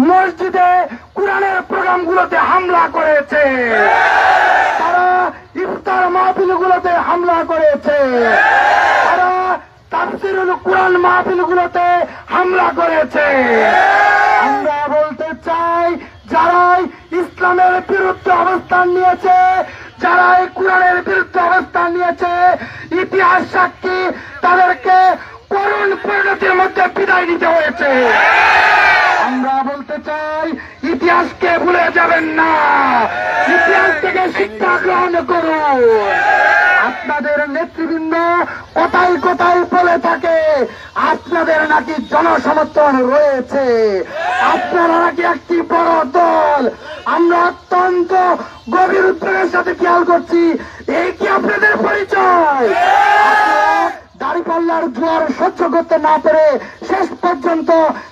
মসজিদে কোরআনের প্রোগ্রামগুলোতে হামলা করেছে, তারা ইফতার মাহফিলগুলোতে হামলা করেছে, তারা তাফসীরুল কোরআন মাহফিলগুলোতে হামলা করেছে। আমরা বলতে চাই, যারাই ইসলামের বিরুদ্ধে অবস্থান নিয়েছে, যারাই কোরআনের বিরুদ্ধে অবস্থান নিয়েছে, ইতিহাস সাক্ষী তাদেরকে করুণ পরিণতির মধ্যে বিদায় নিতে হয়েছে। আমরা বলতে চাই, ইতিহাসকে ভুলে যাবেন না, ইতিহাস থেকে শিক্ষা গ্রহণ করুন। আপনাদের নেতৃবৃন্দ কোথায় কোথায় বলে থাকে আপনাদের নাকি জনসমর্থন রয়েছে, আপনারা নাকি একটি বড় দল। আমরা অত্যন্ত গভীর উদ্বেগের সাথে খেয়াল করছি, এই কি আপনাদের পরিচয়? দাঁড়িপাল্লার জোয়ার সহ্য করতে না পেরে শেষ পর্যন্ত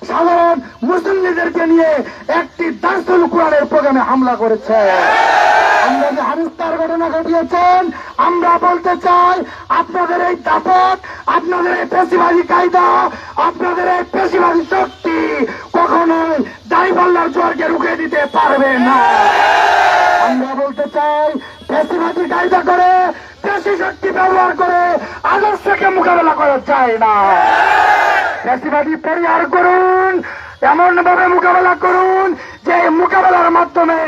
সাধারণ মুসলিমদেরকে নিয়ে একটি দারসুল কোরআনের প্রোগ্রামে হামলা করেছে। আমরা যে হানিস্তার ঘটনা ঘটিয়েছেন, আমরা বলতে চাই, আপনাদের এই দাপট, আপনাদের এই পেশিবাদী কায়দা, আপনাদের এই পেশিবাদী শক্তি কখনোই দাঁড়িপাল্লার জোয়ারকে রুখে দিতে পারবে না। আমরা বলতে চাই, পেশিবাদী কায়দা করে, পেশি শক্তি ব্যবহার করে আদর্শকে মোকাবেলা করা যায় না। পেশিবাদী পরিহার করুন, এমন ভাবে মোকাবেলা করুন যে মোকাবেলার মাধ্যমে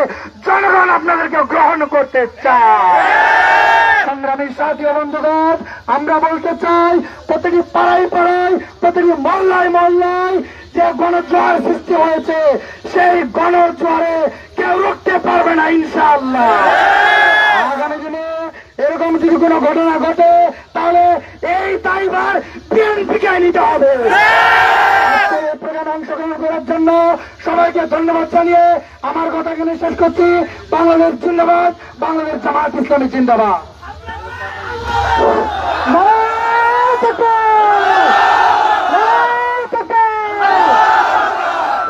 জনগণ আপনাদেরকে গ্রহণ করতে চায়। সংগ্রামী সাথী ও বন্ধুগণ, আমরা বলতে চাই, প্রতিটি পাড়ায় পাড়ায়, প্রতিটি মহল্লায় মহল্লায় যে গণজোয়ার সৃষ্টি হয়েছে, সেই গণজোয়ারে কেউ রুখতে পারবে না ইনশাআল্লাহ। আগামী দিনে এরকম যদি কোনো ঘটনা ঘটে, তাহলে এই দায়ভার বিএনপিকে নিতে হবে। প্রোগ্রামে অংশগ্রহণ করার জন্য সবাইকে ধন্যবাদ জানিয়ে আমার কথা এখানে শেষ করছি। বাংলাদেশ জিন্দাবাদ, বাংলাদেশ জামায়াত ইসলামী জিন্দাবাদ।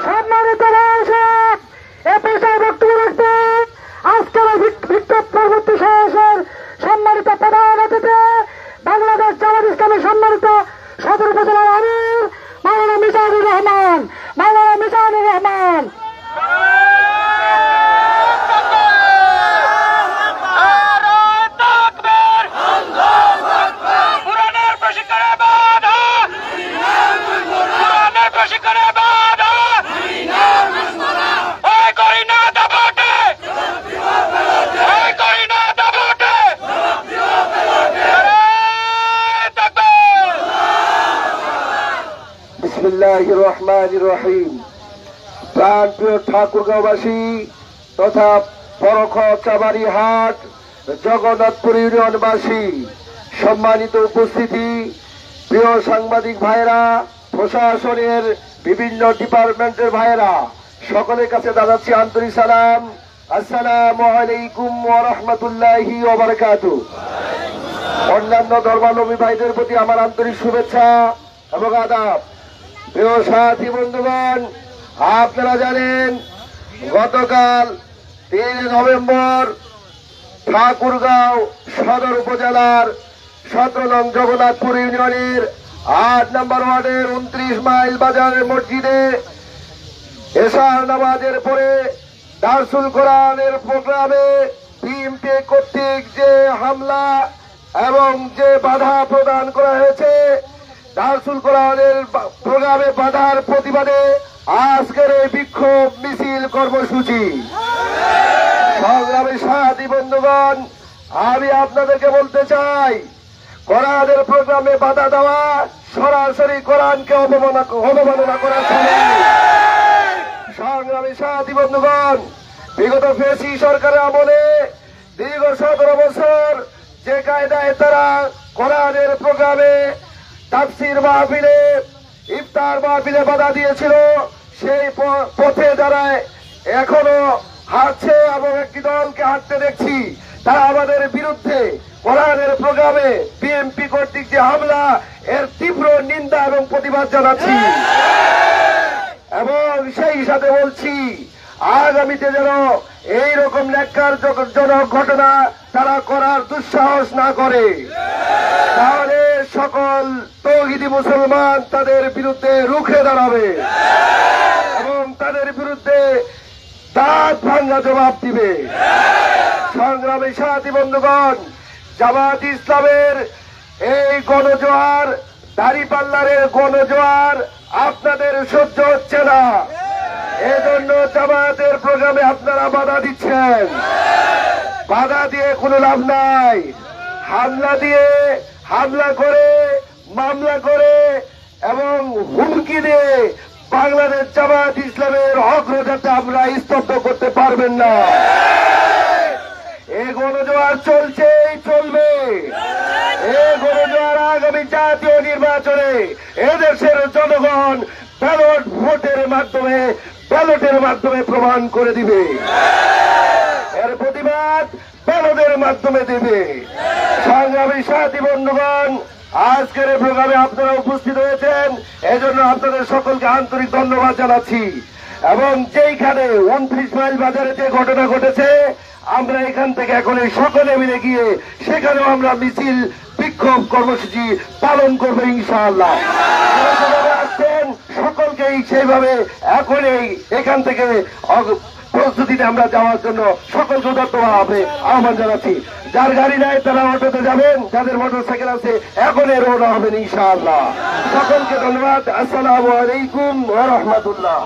সম্মানিত দর্শক, এ পেশায় বক্তব্য রাখবেন আজকের বিক্ষোভ পরবর্তী সমাবেশের সম্মানিত প্রধান অতিথি, বাংলাদেশ জামায়াত ইসলামী সম্মানিত সদর উপজেলার আমির মাওলানা মিজানুর রহমান। মাওলানা মিজানুর রহমান। বিসমিল্লাহির রহমানির রহিম। প্রাণপ্রিয় ঠাকুরগাঁওবাসী তথা পরখ চাবাড়ি হাট জগন্নাথপুর ইউনিয়নবাসী, সম্মানিত উপস্থিতি, প্রিয় সাংবাদিক ভাইরা, প্রশাসনের বিভিন্ন ডিপার্টমেন্টের ভাইরা, সকলের কাছে জানাচ্ছি আন্তরিক সালাম। আসসালামু আলাইকুম ওয়া রাহমাতুল্লাহি ওয়া বারাকাতুহু। অন্যান্য ধর্মাবলম্বী ভাইদের প্রতি আমার আন্তরিক শুভেচ্ছা এবং আদাব। প্রিয় সাথী বন্ধুগণ, আপনারা জানেন গতকাল 3 নভেম্বর ঠাকুরগাঁও সদর উপজেলার 17 নং জগন্নাথপুর ইউনিয়নের 8 নম্বর ওয়ার্ডের 29 মাইল বাজারের মসজিদে এশার নামাজের পরে দারসুল কোরআনের প্রোগ্রামে বিএনপি কর্তৃক যে হামলা এবং যে বাধা প্রদান করা হয়েছে, দারসুল কোরআনের প্রোগ্রামে বাধার প্রতিবাদে আজকের এই বিক্ষোভ মিছিল কর্মসূচি। সংগ্রামী সাথী বন্ধুগণ, আমি আপনাদেরকে বলতে চাই, কোরআনের প্রোগ্রামে বাধা দেওয়া সরাসরি কোরআনকে অবমাননা করার সমান। সংগ্রামী সাথী বন্ধুগণ, বিগত ফেসি সরকারের আমলে দীর্ঘ 17 বছর যে কায়দায় তারা কোরআনের প্রোগ্রামে, তাফসীর মাহফিলে, ইফতার মাহফিলে বাধা দিয়েছিল, সেই পথে যারা এখনো হাঁটছে এবং একটি দলকে হাঁটতে দেখছি, তারা আমাদের বিরুদ্ধে কোরআনের প্রোগ্রামে বিএনপি কর্তৃক যে হামলা, এর তীব্র নিন্দা এবং প্রতিবাদ জানাচ্ছি। এবং সেই সাথে বলছি, আগামীতে যেন এইরকম ন্যাক্কারজনক ঘটনা তারা করার দুঃসাহস না করে, তাহলে সকল তৌহিদি মুসলমান তাদের বিরুদ্ধে রুখে দাঁড়াবে এবং তাদের বিরুদ্ধে দাঁত ভাঙ্গা জবাব দিবে। সংগ্রামী সাথী বন্ধুগণ, জামাত ইসলামের এই গণজোয়ার, দাঁড়িপাল্লারের গণজোয়ার আপনাদের সহ্য হচ্ছে না। এজন্য জামাতের প্রোগ্রামে আপনারা বাধা দিচ্ছেন। বাধা দিয়ে কোনো লাভ নাই। হামলা করে মামলা করে এবং হুমকি দিয়ে বাংলাদেশ জামাত ইসলামের অগ্রযাত্রা আমরা স্তব্ধ করতে পারবেন না। এই গণজোয়ার চলবে। এই গণজোয়ার আগামী জাতীয় নির্বাচনে এদেশের জনগণ ব্যালটের মাধ্যমে প্রমাণ করে দিবে। এর প্রতিবাদ ব্যালটের মাধ্যমে দিবে। সংগ্রামী সাথী বন্ধুগণ, আজকের এই প্রোগ্রামে আপনারা উপস্থিত হয়েছেন, এজন্য আপনাদের সকলকে আন্তরিক ধন্যবাদ জানাচ্ছি। এবং যেইখানে 29 মাইল বাজারে যে ঘটনা ঘটেছে, আমরা এখান থেকে এখন এই সকলে মিলে গিয়ে সেখানেও আমরা মিছিল বিক্ষোভ কর্মসূচি পালন করবো ইনশাআল্লাহ। আসছেন সকলকেই সেইভাবে এখনই এখান থেকে প্রস্তুতিতে আমরা যাওয়ার জন্য সকলকে উদাত্তভাবে আহ্বান জানাচ্ছি। যার গাড়ি নাই তারা অটোতে যাবেন, যাদের মোটর সাইকেল আছে এখনই রওনা হবেন ইনশাআল্লাহ। সকলকে ধন্যবাদ। আসসালামু আলাইকুম ওয়া রাহমাতুল্লাহ।